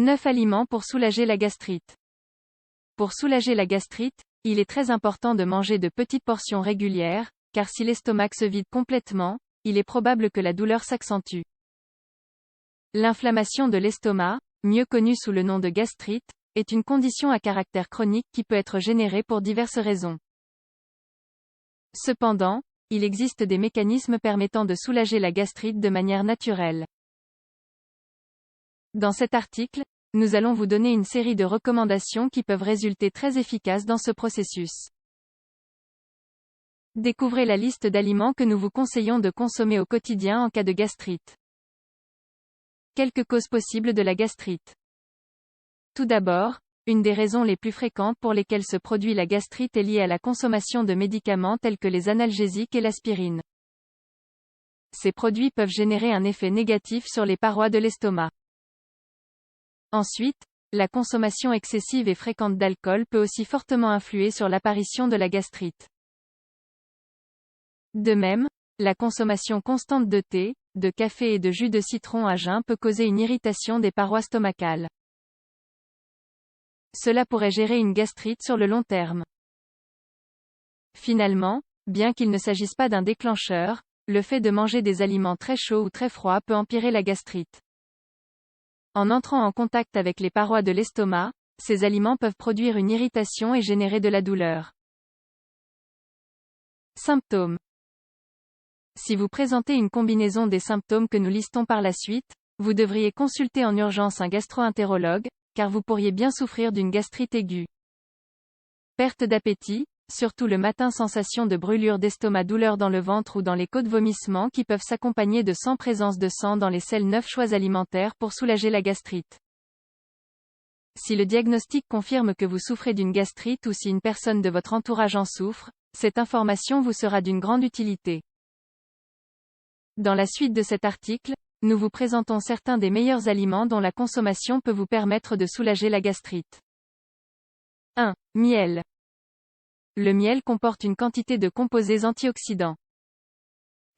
9 aliments pour soulager la gastrite. Pour soulager la gastrite, il est très important de manger de petites portions régulières, car si l'estomac se vide complètement, il est probable que la douleur s'accentue. L'inflammation de l'estomac, mieux connue sous le nom de gastrite, est une condition à caractère chronique qui peut être générée pour diverses raisons. Cependant, il existe des mécanismes permettant de soulager la gastrite de manière naturelle. Dans cet article, nous allons vous donner une série de recommandations qui peuvent résulter très efficaces dans ce processus. Découvrez la liste d'aliments que nous vous conseillons de consommer au quotidien en cas de gastrite. Quelques causes possibles de la gastrite. Tout d'abord, une des raisons les plus fréquentes pour lesquelles se produit la gastrite est liée à la consommation de médicaments tels que les analgésiques et l'aspirine. Ces produits peuvent générer un effet négatif sur les parois de l'estomac. Ensuite, la consommation excessive et fréquente d'alcool peut aussi fortement influer sur l'apparition de la gastrite. De même, la consommation constante de thé, de café et de jus de citron à jeun peut causer une irritation des parois stomacales. Cela pourrait gérer une gastrite sur le long terme. Finalement, bien qu'il ne s'agisse pas d'un déclencheur, le fait de manger des aliments très chauds ou très froids peut empirer la gastrite. En entrant en contact avec les parois de l'estomac, ces aliments peuvent produire une irritation et générer de la douleur. Symptômes. Si vous présentez une combinaison des symptômes que nous listons par la suite, vous devriez consulter en urgence un gastro-entérologue, car vous pourriez bien souffrir d'une gastrite aiguë. Perte d'appétit, surtout le matin, sensation de brûlure d'estomac, douleur dans le ventre ou dans les côtes, vomissements qui peuvent s'accompagner de sang, présence de sang dans les selles. 9 choix alimentaires pour soulager la gastrite. Si le diagnostic confirme que vous souffrez d'une gastrite ou si une personne de votre entourage en souffre, cette information vous sera d'une grande utilité. Dans la suite de cet article, nous vous présentons certains des meilleurs aliments dont la consommation peut vous permettre de soulager la gastrite. 1. Miel. Le miel comporte une quantité de composés antioxydants.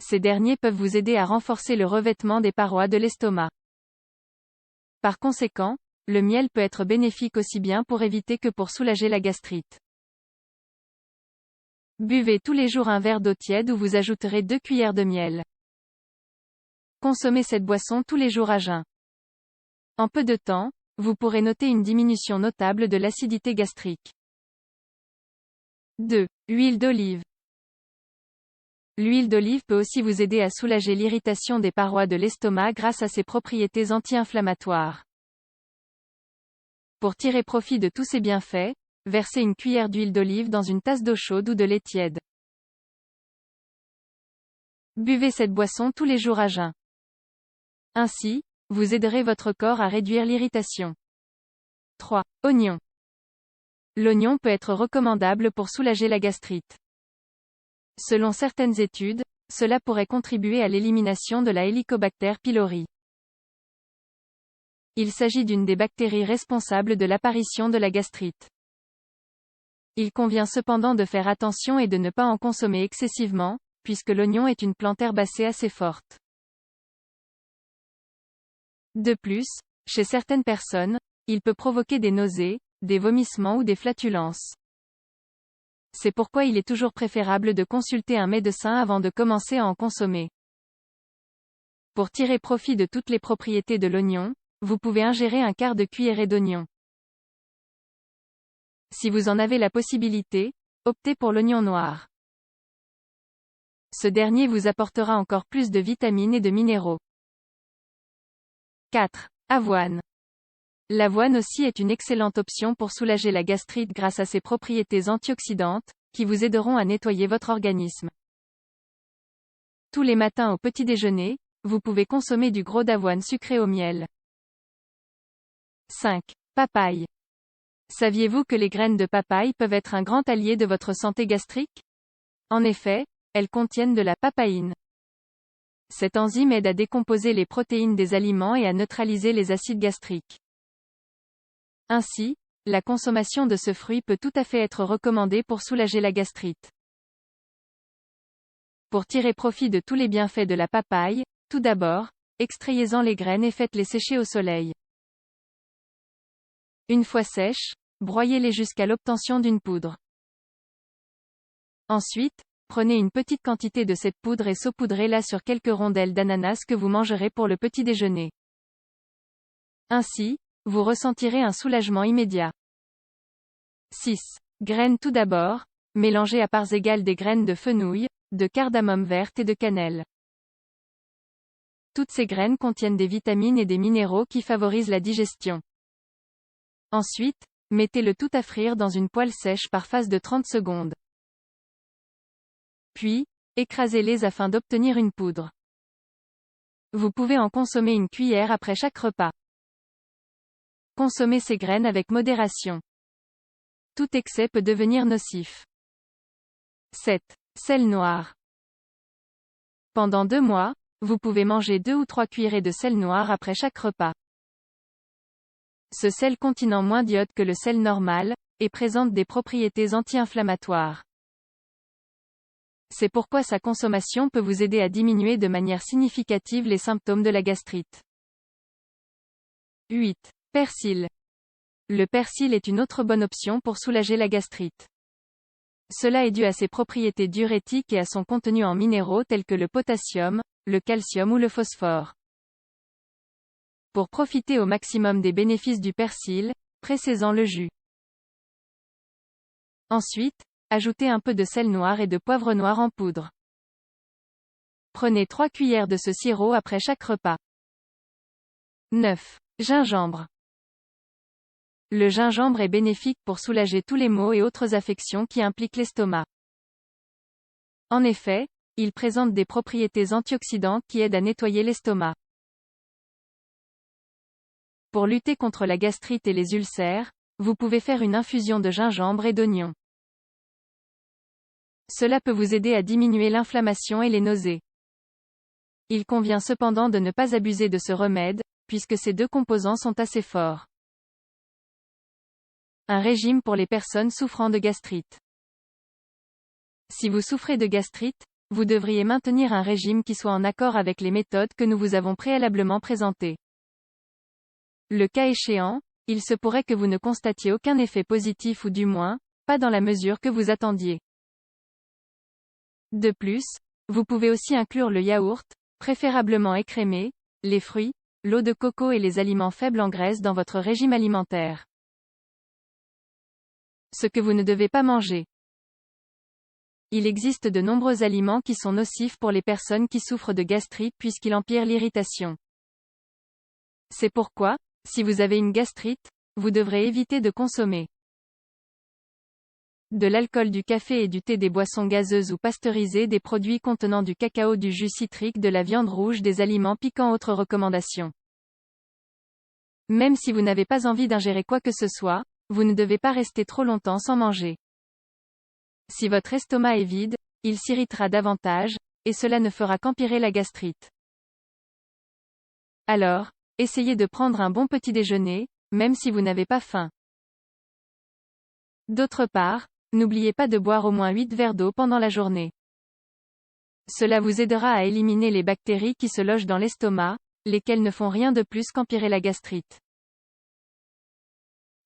Ces derniers peuvent vous aider à renforcer le revêtement des parois de l'estomac. Par conséquent, le miel peut être bénéfique aussi bien pour éviter que pour soulager la gastrite. Buvez tous les jours un verre d'eau tiède où vous ajouterez 2 cuillères de miel. Consommez cette boisson tous les jours à jeun. En peu de temps, vous pourrez noter une diminution notable de l'acidité gastrique. 2. Huile d'olive. L'huile d'olive peut aussi vous aider à soulager l'irritation des parois de l'estomac grâce à ses propriétés anti-inflammatoires. Pour tirer profit de tous ces bienfaits, versez une cuillère d'huile d'olive dans une tasse d'eau chaude ou de lait tiède. Buvez cette boisson tous les jours à jeun. Ainsi, vous aiderez votre corps à réduire l'irritation. 3. Oignon. L'oignon peut être recommandable pour soulager la gastrite. Selon certaines études, cela pourrait contribuer à l'élimination de la Helicobacter pylori. Il s'agit d'une des bactéries responsables de l'apparition de la gastrite. Il convient cependant de faire attention et de ne pas en consommer excessivement, puisque l'oignon est une plante herbacée assez forte. De plus, chez certaines personnes, il peut provoquer des nausées, des vomissements ou des flatulences. C'est pourquoi il est toujours préférable de consulter un médecin avant de commencer à en consommer. Pour tirer profit de toutes les propriétés de l'oignon, vous pouvez ingérer un quart de cuillerée d'oignon. Si vous en avez la possibilité, optez pour l'oignon noir. Ce dernier vous apportera encore plus de vitamines et de minéraux. 4. Avoine. L'avoine aussi est une excellente option pour soulager la gastrite grâce à ses propriétés antioxydantes, qui vous aideront à nettoyer votre organisme. Tous les matins au petit déjeuner, vous pouvez consommer du gros d'avoine sucré au miel. 5. Papaye. Saviez-vous que les graines de papaye peuvent être un grand allié de votre santé gastrique? En effet, elles contiennent de la papaïne. Cette enzyme aide à décomposer les protéines des aliments et à neutraliser les acides gastriques. Ainsi, la consommation de ce fruit peut tout à fait être recommandée pour soulager la gastrite. Pour tirer profit de tous les bienfaits de la papaye, tout d'abord, extrayez-en les graines et faites-les sécher au soleil. Une fois sèches, broyez-les jusqu'à l'obtention d'une poudre. Ensuite, prenez une petite quantité de cette poudre et saupoudrez-la sur quelques rondelles d'ananas que vous mangerez pour le petit déjeuner. Ainsi, vous ressentirez un soulagement immédiat. 6. Graines. Tout d'abord, mélangez à parts égales des graines de fenouil, de cardamome verte et de cannelle. Toutes ces graines contiennent des vitamines et des minéraux qui favorisent la digestion. Ensuite, mettez le tout à frire dans une poêle sèche par phase de 30 secondes. Puis, écrasez-les afin d'obtenir une poudre. Vous pouvez en consommer une cuillère après chaque repas. Consommez ces graines avec modération. Tout excès peut devenir nocif. 7. Sel noir. Pendant 2 mois, vous pouvez manger 2 ou 3 cuillerées de sel noir après chaque repas. Ce sel contenant moins d'iode que le sel normal, et présente des propriétés anti-inflammatoires. C'est pourquoi sa consommation peut vous aider à diminuer de manière significative les symptômes de la gastrite. 8. Persil. Le persil est une autre bonne option pour soulager la gastrite. Cela est dû à ses propriétés diurétiques et à son contenu en minéraux tels que le potassium, le calcium ou le phosphore. Pour profiter au maximum des bénéfices du persil, pressez-en le jus. Ensuite, ajoutez un peu de sel noir et de poivre noir en poudre. Prenez 3 cuillères de ce sirop après chaque repas. 9. Gingembre. Le gingembre est bénéfique pour soulager tous les maux et autres affections qui impliquent l'estomac. En effet, il présente des propriétés antioxydantes qui aident à nettoyer l'estomac. Pour lutter contre la gastrite et les ulcères, vous pouvez faire une infusion de gingembre et d'oignon. Cela peut vous aider à diminuer l'inflammation et les nausées. Il convient cependant de ne pas abuser de ce remède, puisque ces 2 composants sont assez forts. Un régime pour les personnes souffrant de gastrite. Si vous souffrez de gastrite, vous devriez maintenir un régime qui soit en accord avec les méthodes que nous vous avons préalablement présentées. Le cas échéant, il se pourrait que vous ne constatiez aucun effet positif ou du moins, pas dans la mesure que vous attendiez. De plus, vous pouvez aussi inclure le yaourt, préférablement écrémé, les fruits, l'eau de coco et les aliments faibles en graisse dans votre régime alimentaire. Ce que vous ne devez pas manger. Il existe de nombreux aliments qui sont nocifs pour les personnes qui souffrent de gastrite puisqu'ils empirent l'irritation. C'est pourquoi, si vous avez une gastrite, vous devrez éviter de consommer de l'alcool, du café et du thé, des boissons gazeuses ou pasteurisées, des produits contenant du cacao, du jus citrique, de la viande rouge, des aliments piquants. Autres recommandations. Même si vous n'avez pas envie d'ingérer quoi que ce soit, vous ne devez pas rester trop longtemps sans manger. Si votre estomac est vide, il s'irritera davantage, et cela ne fera qu'empirer la gastrite. Alors, essayez de prendre un bon petit déjeuner, même si vous n'avez pas faim. D'autre part, n'oubliez pas de boire au moins 8 verres d'eau pendant la journée. Cela vous aidera à éliminer les bactéries qui se logent dans l'estomac, lesquelles ne font rien de plus qu'empirer la gastrite.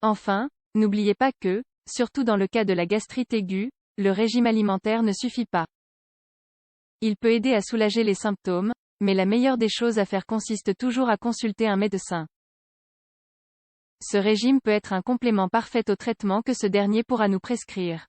Enfin, n'oubliez pas que, surtout dans le cas de la gastrite aiguë, le régime alimentaire ne suffit pas. Il peut aider à soulager les symptômes, mais la meilleure des choses à faire consiste toujours à consulter un médecin. Ce régime peut être un complément parfait au traitement que ce dernier pourra nous prescrire.